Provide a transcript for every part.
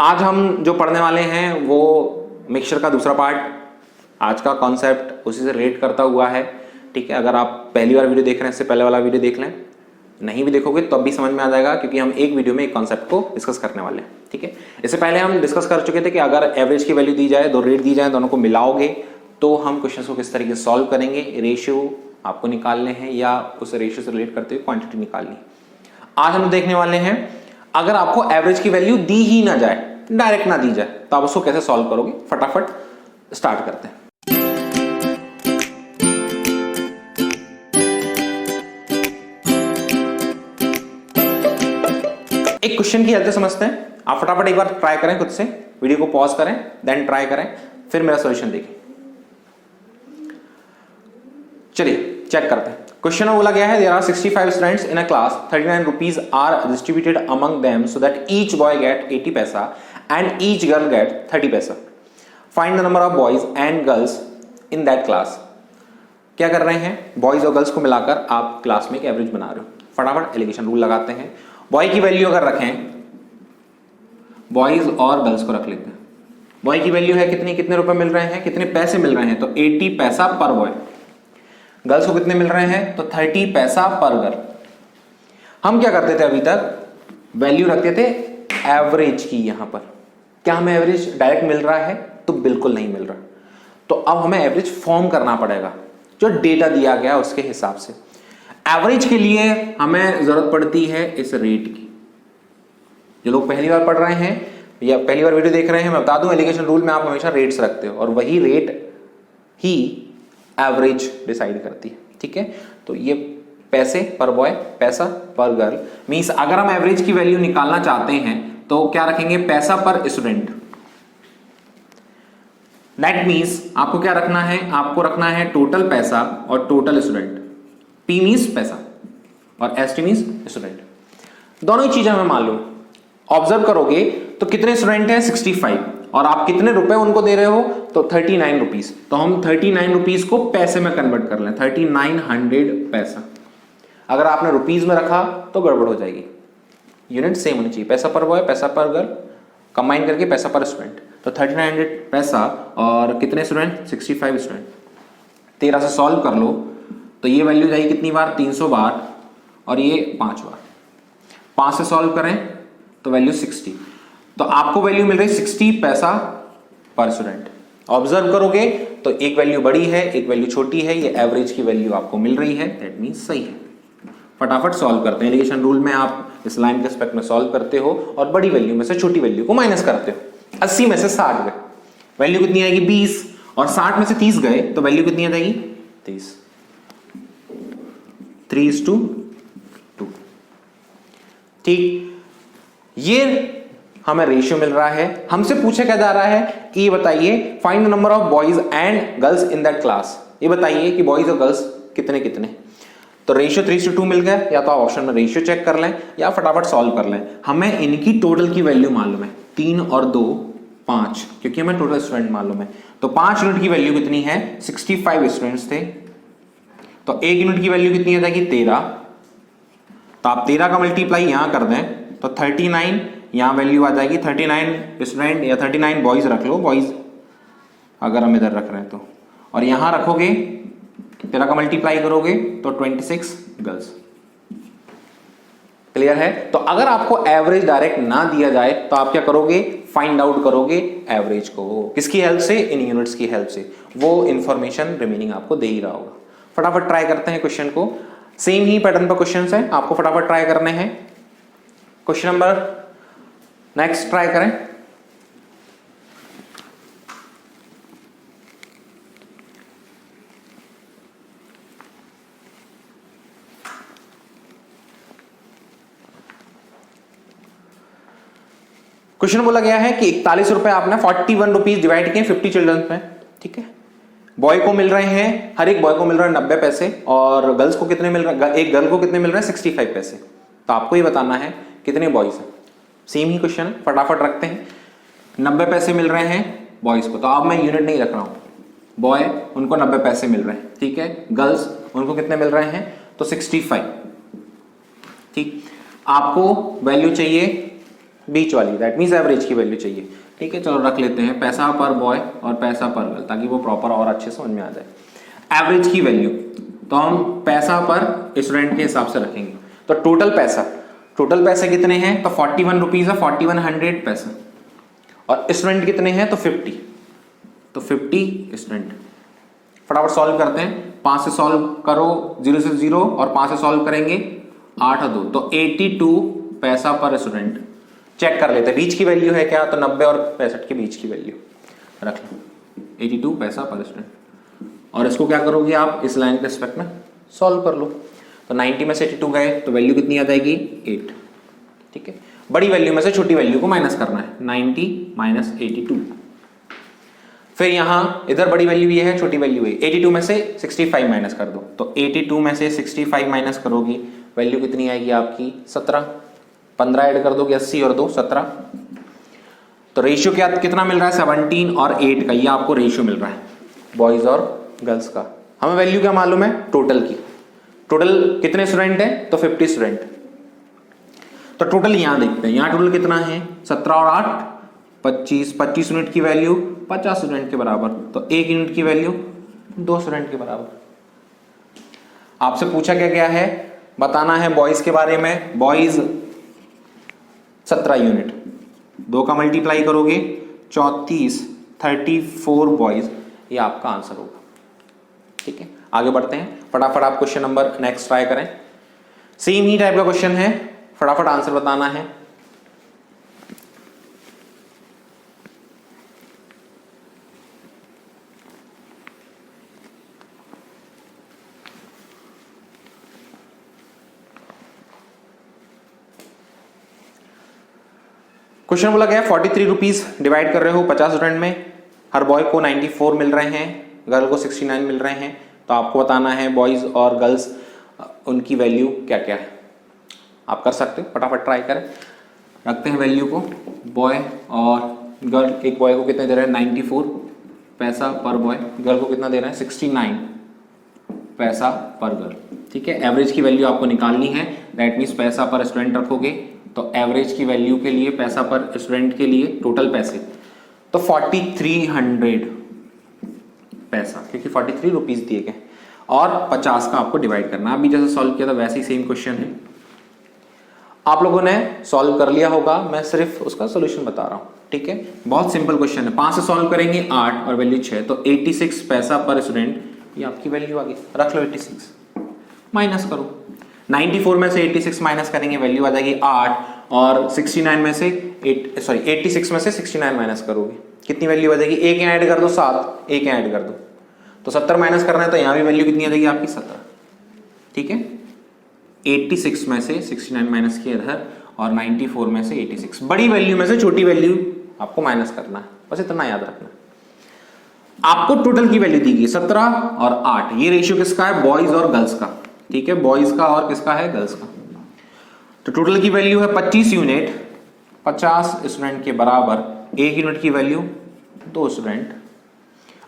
आज हम जो पढ़ने वाले हैं वो मिक्सचर का दूसरा पार्ट, आज का कॉन्सेप्ट उसी से रिलेट करता हुआ है। ठीक है, अगर आप पहली बार वीडियो देख रहे हैं इससे पहले वाला वीडियो देख लें, नहीं भी देखोगे तो अब भी समझ में आ जाएगा, क्योंकि हम एक वीडियो में एक कॉन्सेप्ट को डिस्कस करने वाले हैं। ठीक है, इससे पहले हम डिस्कस कर चुके थे कि अगर एवरेज की वैल्यू दी जाए, दो रेट दी जाए, दोनों को मिलाओगे तो हम क्वेश्चन को किस तरीके से सॉल्व करेंगे। रेशियो आपको निकालने हैं या उस रेशियो से रिलेट करते हुए क्वांटिटी निकालनी। आज हम देखने वाले हैं अगर आपको एवरेज की वैल्यू दी ही ना जाए, डायरेक्ट ना दी जाए, तो आप उसको कैसे सॉल्व करोगे। फटाफट स्टार्ट करते हैं। एक क्वेश्चन की हेल्प से समझते हैं। आप फटाफट एक बार ट्राई करें खुद से, वीडियो को पॉज करें, देन ट्राई करें, फिर मेरा सॉल्यूशन देखें। चलिए चेक करते हैं। क्वेश्चन में बोला गया है there are 65 students in a class, 39 rupees are distributed among them so that each boy get 80 paisa and each girl get 30 paisa. Find the number of boys and girls in that class. क्या कर रहे हैं, boys और girls को मिलाकर आप class में एक एवरेज बना रहे हो। फटाफट एलिगेशन रूल लगाते हैं। बॉय की वैल्यू अगर रखें, बॉयज और गर्ल्स को रख लेते हैं। बॉय की वैल्यू है कितनी, कितने रुपए मिल रहे हैं, कितने पैसे मिल रहे हैं, तो 80 पैसा पर बॉय। गर्ल्स को कितने मिल रहे हैं, तो 30 पैसा पर गर्ल। हम क्या करते थे अभी तक, वैल्यू रखते थे एवरेज की। यहां पर क्या हमें एवरेज डायरेक्ट मिल रहा है, तो बिल्कुल नहीं मिल रहा। तो अब हमें एवरेज फॉर्म करना पड़ेगा जो डेटा दिया गया उसके हिसाब से। एवरेज के लिए हमें जरूरत पड़ती है इस रेट की। जो लोग पहली बार पढ़ रहे हैं या पहली बार वीडियो देख रहे हैं, मैं बता दूं एलिगेशन रूल में आप हमेशा रेट्स रखते हो और वही रेट ही एवरेज डिसाइड करती है। ठीक है, तो ये पैसे पर बॉय, पैसा पर गर्ल मींस अगर हम एवरेज की वैल्यू निकालना चाहते हैं तो क्या रखेंगे, पैसा पर स्टूडेंट। दैट मींस आपको क्या रखना है, आपको रखना है टोटल पैसा और टोटल स्टूडेंट। P मींस पैसा और ST मींस स्टूडेंट। दोनों ही चीजें हमें मालूम। ऑब्जर्व करोगे तो कितने स्टूडेंट हैं, 65, और आप कितने रुपए उनको दे रहे हो, तो 39 रुपीज। तो हम 39 रुपीज को पैसे में कन्वर्ट कर लें, 3900 पैसा। अगर आपने रुपीज में रखा तो गड़बड़ हो जाएगी, यूनिट सेम होनी चाहिए। पैसा पर बॉय, पैसा पर गर्ल, कंबाइन करके पैसा पर स्टूडेंट। तो 3900 पैसा और कितने स्टूडेंट, 65 स्टूडेंट। 13 से सॉल्व कर लो तो ये वैल्यू जाएगी कितनी बार, 300 बार, और ये 5 बार। 5 से सॉल्व करें तो वैल्यू 60। तो आपको वैल्यू मिल रही 60 पैसा पर स्टूडेंट। ऑब्जर्व करोगे तो एक वैल्यू बड़ी है, एक वैल्यू छोटी है, ये एवरेज की वैल्यू आपको मिल रही है, दैट मींस सही है। फटाफट सॉल्व करते हैं। एलिगेशन रूल में आप इस लाइन के रिस्पेक्ट में सॉल्व करते हो और बड़ी वैल्यू में से छोटी वैल्यू को माइनस करते हो। 80 में से 60 गए, वैल्यू कितनी आएगी, 20, और 60 में से 30 गए तो वैल्यू कितनी आ जाएगी, 30। 3:2। ठीक, ये हमें रेशियो मिल रहा है। हमसे पूछा क्या जा रहा है कि ये बताइए find the number of boys and girls in that class. ये बताइए कि बॉयज और गर्ल्स कितने कितने। तो रेशियो 3:2 मिल गया, या तो आप ऑप्शन में रेशियो चेक कर लें या फटाफट सॉल्व कर लें। हमें इनकी टोटल की वैल्यू मालूम है, 3 और 2 5, क्योंकि हमें टोटल स्टूडेंट मालूम है। तो 5 यूनिट की वैल्यू कितनी है, 65 स्टूडेंट्स थे, तो 1 यूनिट की वैल्यू कितनी आ जाएगी, 13। तो आप 13 का मल्टीप्लाई यहां कर दें तो 39, यहां वैल्यू आ जाएगी 39 स्टूडेंट या 39 बॉयज रख लो, बॉयज अगर हम इधर रख रहे हैं तो, और यहां रखोगे 13 का मल्टीप्लाई करोगे तो 26 गर्ल्स। क्लियर है। तो अगर आपको एवरेज डायरेक्ट ना दिया जाए तो आप क्या करोगे, फाइंड आउट करोगे एवरेज को, किसकी हेल्प से, इन यूनिट्स की हेल्प से। वो इंफॉर्मेशन रिमेनिंग आपको दे ही रहा होगा। फटाफट ट्राई करते हैं क्वेश्चन को। सेम ही पैटर्न पर क्वेश्चन है, आपको फटाफट ट्राई करने हैं। क्वेश्चन नंबर नेक्स्ट ट्राई करें। क्वेश्चन बोला गया है कि 41 रुपए आपने 41 रुपीज डिवाइड किए 50 चिल्ड्रंस में। ठीक है, बॉय को मिल रहे हैं, हर एक बॉय को मिल रहे हैं 90 पैसे, और गर्ल्स को कितने मिल रहे हैं, एक गर्ल को कितने मिल रहे हैं, 65 पैसे। तो आपको ये बताना है कितने बॉयज हैं। सेम ही क्वेश्चन है, फटाफट रखते हैं। 90 पैसे मिल रहे हैं बॉयज को, तो अब मैं यूनिट नहीं रख रहा हूं, बॉय उनको 90 पैसे मिल रहे हैं। ठीक है, गर्ल्स उनको कितने मिल रहे हैं, तो 65। ठीक, आपको वैल्यू चाहिए बीच वाली, दैट मीन्स एवरेज की वैल्यू चाहिए। ठीक है, चलो रख लेते हैं पैसा पर बॉय और पैसा पर गर्ल, ताकि वो प्रॉपर और अच्छे समझ में आ जाए। एवरेज की वैल्यू तो हम पैसा पर स्टूडेंट के हिसाब से रखेंगे। तो टोटल पैसे कितने हैं, तो 41 रुपीज है, 4100 पैसा, और स्टूडेंट कितने हैं, तो 50, तो 50 स्टूडेंट। फटाफट सॉल्व करते हैं, 5 से सॉल्व करो, 0 से 0, और 5 से सॉल्व करेंगे 8 और 2, तो 82 पैसा पर स्टूडेंट। चेक कर लेते हैं बीच की वैल्यू है क्या, तो 90 और 65 के बीच की वैल्यू रख लो, 82 पैसा पर स्टूडेंट। और इसको क्या करोगे आप, इस लाइन के रिस्पेक्ट में सॉल्व कर लो। तो 90 में से 82 गए तो वैल्यू कितनी आ जाएगी, 8। ठीक है, बड़ी वैल्यू में से छोटी वैल्यू को माइनस करना है, 90 माइनस 82। फिर यहां इधर बड़ी वैल्यू ये है, छोटी वैल्यू है, 82 में से 65 माइनस कर दो, तो 82 में से 65 माइनस करोगी, वैल्यू कितनी आएगी आपकी, 17। 15 ऐड कर दोगे, 80 और 2 17। तो रेशियो क्या कितना मिल रहा है, 17 और 8 का, ये आपको रेशियो मिल रहा है बॉयज और गर्ल्स का। हमें वैल्यू क्या मालूम है, टोटल की। टोटल कितने स्टूडेंट है, तो 50 स्टूडेंट। तो टोटल यहां देखते हैं, यहां टोटल कितना है, 17 और 8 25, 25 यूनिट की वैल्यू 50 स्टूडेंट के बराबर, तो 1 यूनिट की वैल्यू 2 स्टूडेंट के बराबर। आपसे पूछा क्या गया है, बताना है बॉयज के बारे में। बॉयज 17 यूनिट, 2 का मल्टीप्लाई करोगे 34, 34 बॉयज, ये आपका आंसर होगा। ठीक है, आगे बढ़ते हैं, फटाफट आप क्वेश्चन नंबर नेक्स्ट ट्राई करें। सेम ही टाइप का क्वेश्चन है, फटाफट आंसर बताना है। क्वेश्चन बोला गया 43 रुपीज डिवाइड कर रहे हो 50 स्टूडेंट में, हर बॉय को 94 मिल रहे हैं, गर्ल को 69 मिल रहे हैं। तो आपको बताना है बॉयज और गर्ल्स उनकी वैल्यू क्या क्या है। आप कर सकते हो, फटाफट ट्राई करें। रखते हैं वैल्यू को, बॉय और गर्ल, एक बॉय को कितने दे रहे हैं 94 पैसा पर बॉय, गर्ल को कितना दे रहे हैं 69 पैसा पर गर्ल। ठीक है, एवरेज की वैल्यू आपको निकालनी है, दैट मीन्स पैसा पर स्टूडेंट रखोगे, तो एवरेज की वैल्यू के लिए पैसा पर स्टूडेंट के लिए टोटल पैसे तो 4300 पैसा, क्योंकि 43 रुपीज दिए गए, और 50 का आपको डिवाइड करना। अभी जैसे सॉल्व किया था वैसे ही सेम क्वेश्चन है, आप लोगों ने सॉल्व कर लिया होगा, मैं सिर्फ उसका सोल्यूशन बता रहा हूं। ठीक है, बहुत सिंपल क्वेश्चन है। 5 से सॉल्व करेंगे 8 और वैल्यू 6, तो 86 पैसा पर स्टूडेंट, ये आपकी वैल्यू आ गई। रख लो 86, माइनस करो, 94 में से 86 माइनस करेंगे, वैल्यू आ जाएगी 8, और 69 में से 86 में से 69 माइनस करोगे, कितनी वैल्यू आ जाएगी, एक ऐड कर दो 7, एक ऐड कर दो, तो 70 माइनस करना है, तो यहां भी वैल्यू कितनी आ जाएगी आपकी 17। ठीक है, 86 में से 69 माइनस किया इधर, और 94 में से 86, बड़ी वैल्यू में से छोटी वैल्यू आपको माइनस करना है, बस इतना याद रखना। आपको टोटल की वैल्यू दी गई 17 और 8, ये रेशियो किसका है, बॉयज और गर्ल्स का। ठीक है, बॉयज का और किसका है, गर्ल्स का। तो टोटल की वैल्यू है 25 यूनिट, 50 स्टूडेंट के बराबर, 1 यूनिट की वैल्यू 2 स्टूडेंट।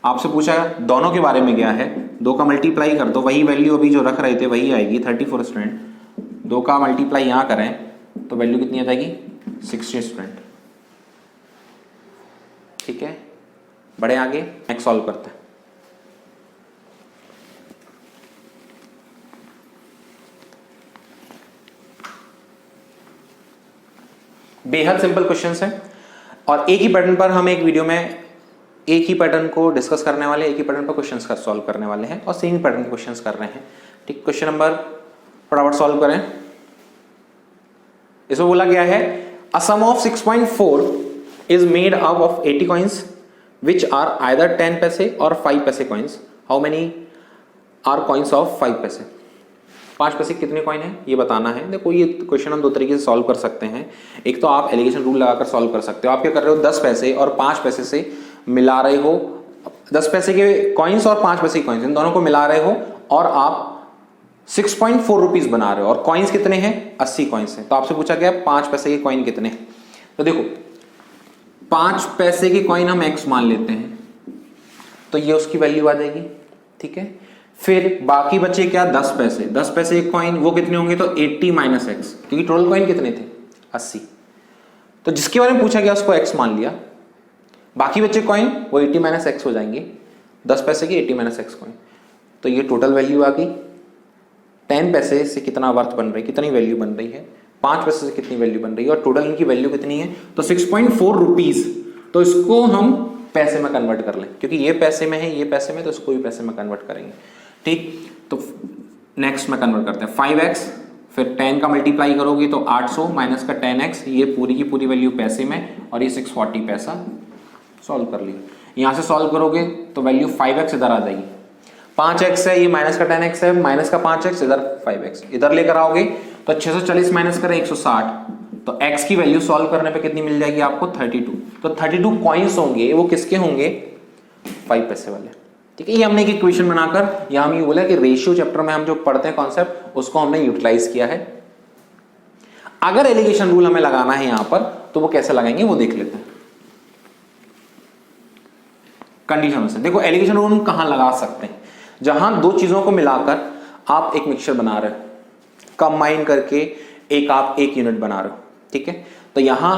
आपसे पूछा दोनों के बारे में गया है, 2 का मल्टीप्लाई कर दो, वही वैल्यू अभी जो रख रहे थे वही आएगी, 34 स्टूडेंट। 2 का मल्टीप्लाई यहां करें तो वैल्यू कितनी आ जाएगी, 60 स्टूडेंट। ठीक है, बढ़े आगे, नेक्स्ट सॉल्व करते हैं। बेहद सिंपल क्वेश्चंस हैं, और एक ही पैटर्न पर हम एक वीडियो में एक ही पैटर्न को डिस्कस करने वाले, एक ही पैटर्न पर क्वेश्चंस का सॉल्व करने वाले हैं, और सेम पैटर्न के क्वेश्चंस कर रहे हैं। ठीक, क्वेश्चन नंबर फटाफट सॉल्व करें। इसमें बोला गया है a sum of 6.4 is made up of 80 coins which are either 10 पैसे और 5 पैसे coins. How many are coins of 5 पैसे। 5 पैसे कितने कॉइन है ये बताना है। देखो, ये क्वेश्चन हम 2 तरीके से सॉल्व कर सकते हैं। एक तो आप एलिगेशन रूल लगाकर सॉल्व कर सकते हो। आप क्या कर रहे हो, 10 पैसे और 5 पैसे से मिला रहे हो, 10 पैसे के कॉइन्स और 5 पैसे के कॉइन्स, इन दोनों को मिला रहे हो, और आप 6.4 रुपीज बना रहे हो, और कॉइन्स कितने हैं, 80 कॉइन्स हैं। तो आपसे पूछा गया 5 पैसे के कॉइन कितने हैं। तो देखो, 5 पैसे के कॉइन हम x मान लेते हैं, तो ये उसकी वैल्यू आ जाएगी। ठीक है, फिर बाकी बचे क्या, 10 पैसे। 10 पैसे एक कॉइन, वो कितने होंगे, तो 80 माइनस एक्स, क्योंकि टोटल कॉइन कितने थे, 80। तो जिसके बारे में पूछा गया उसको x मान लिया, बाकी बच्चे कॉइन वो 80 माइनस एक्स हो जाएंगे, 10 पैसे की 80 माइनस एक्स कॉइन। तो ये टोटल वैल्यू आ गई। 10 पैसे से कितना वर्थ बन रही, कितनी वैल्यू बन रही है, 5 पैसे से कितनी वैल्यू बन रही है, और टोटल इनकी वैल्यू कितनी है, तो 6.4 रुपीज। तो इसको हम पैसे में कन्वर्ट कर लें, क्योंकि ये पैसे में है, ये पैसे में, तो इसको भी पैसे में कन्वर्ट करेंगे। ठीक, तो नेक्स्ट में कन्वर्ट करते हैं 5x, फिर 10 का मल्टीप्लाई करोगे तो 800 माइनस का 10x, ये पूरी की पूरी वैल्यू पैसे में, और ये 640 पैसा। सॉल्व कर लिया। यहां से सॉल्व करोगे तो वैल्यू 5x इधर आ जाएगी, 5x है, ये माइनस का 10x है, माइनस का 5x, इधर 5x, इधर लेकर आओगे तो 640 माइनस करें 160, तो x की वैल्यू सॉल्व करने पे कितनी मिल जाएगी आपको, 32। तो 32 कॉइन्स होंगे, वो किसके होंगे, 5 पैसे वाले। ठीक है, ये हमने एक इक्वेशन बनाकर, या हम ये बोला कि रेशियो चैप्टर में हम जो पढ़ते हैं कॉन्सेप्ट, उसको हमने यूटिलाइज किया है। अगर एलिगेशन रूल हमें लगाना है यहां पर, तो वो कैसे लगाएंगे वो देख लेते हैं कंडीशन से। देखो एलिगेशन रूल हम कहां लगा सकते हैं, जहां दो चीजों को मिलाकर आप एक मिक्सचर बना रहे हो, कंबाइन करके एक आप एक यूनिट बना रहे हो। ठीक है, तो यहां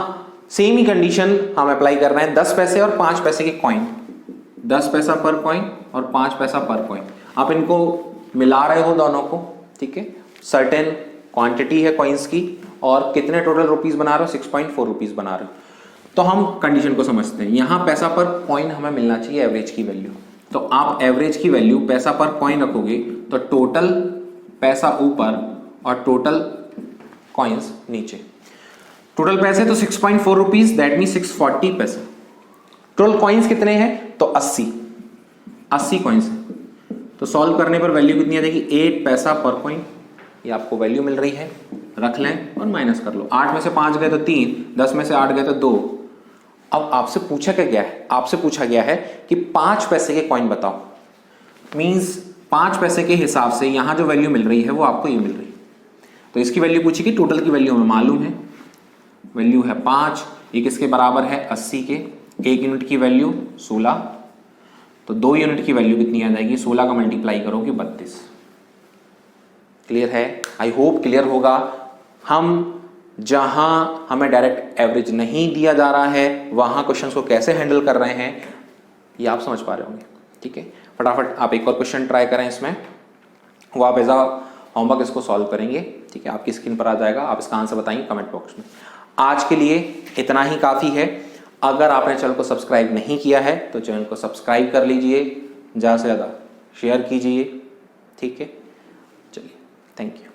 सेम ही कंडीशन हम अप्लाई कर रहे हैं। 10 पैसे और 5 पैसे के कॉइन, 10 पैसा पर कॉइन और 5 पैसा पर कॉइन, आप इनको मिला रहे हो दोनों को। ठीक है, सर्टेन क्वांटिटी है कॉइन्स की, और कितने टोटल रुपीस बना रहे हो, 6.4 रुपीस बना रहे हो। तो हम कंडीशन को समझते हैं। यहां पैसा पर कॉइन हमें मिलना चाहिए एवरेज की वैल्यू, तो आप एवरेज की वैल्यू पैसा पर कॉइन रखोगे तो टोटल पैसा ऊपर और टोटल कॉइन्स नीचे। टोटल पैसे तो 6.4 रुपीस, दैट मीन 640 पैसे। टोटल कॉइन्स कितने हैं, तो 80 कॉइन्स हैं। तो सॉल्व करने पर वैल्यू कितनी आ जाएगी, 8 पैसा पर कॉइन। ये आपको वैल्यू मिल रही है, रख लें और माइनस कर लो। 8 में से 5 गए तो 3, 10 में से 8 गए तो 2। अब आपसे पूछा क्या गया है, आपसे पूछा गया है कि 5 पैसे के कॉइन बताओ, मींस 5 पैसे के हिसाब से यहां जो वैल्यू मिल रही है वो आपको ये मिल रही है। तो इसकी वैल्यू पूछी कि टोटल की वैल्यू हमें मालूम है, वैल्यू है 5, ये किसके बराबर है, 80 के। 1 यूनिट की वैल्यू 16, तो 2 यूनिट की वैल्यू कितनी आ जाएगी, 16 का मल्टीप्लाई करोगे 32। क्लियर है, आई होप क्लियर होगा। हम जहां हमें डायरेक्ट एवरेज नहीं दिया जा रहा है, वहां क्वेश्चंस को कैसे हैंडल कर रहे हैं, ये आप समझ पा रहे होंगे। ठीक है, फटाफट आप एक और क्वेश्चन ट्राई करें इसमें, वो आप एज अ होमवर्क इसको सॉल्व करेंगे। ठीक है, आपकी स्क्रीन पर आ जाएगा, आप इसका आंसर बताएंगे कमेंट बॉक्स में। आज के लिए इतना ही काफी है। अगर आपने चैनल को सब्सक्राइब नहीं किया है तो चैनल को सब्सक्राइब कर लीजिए, ज़्यादा से ज़्यादा शेयर कीजिए। ठीक है, चलिए, थैंक यू।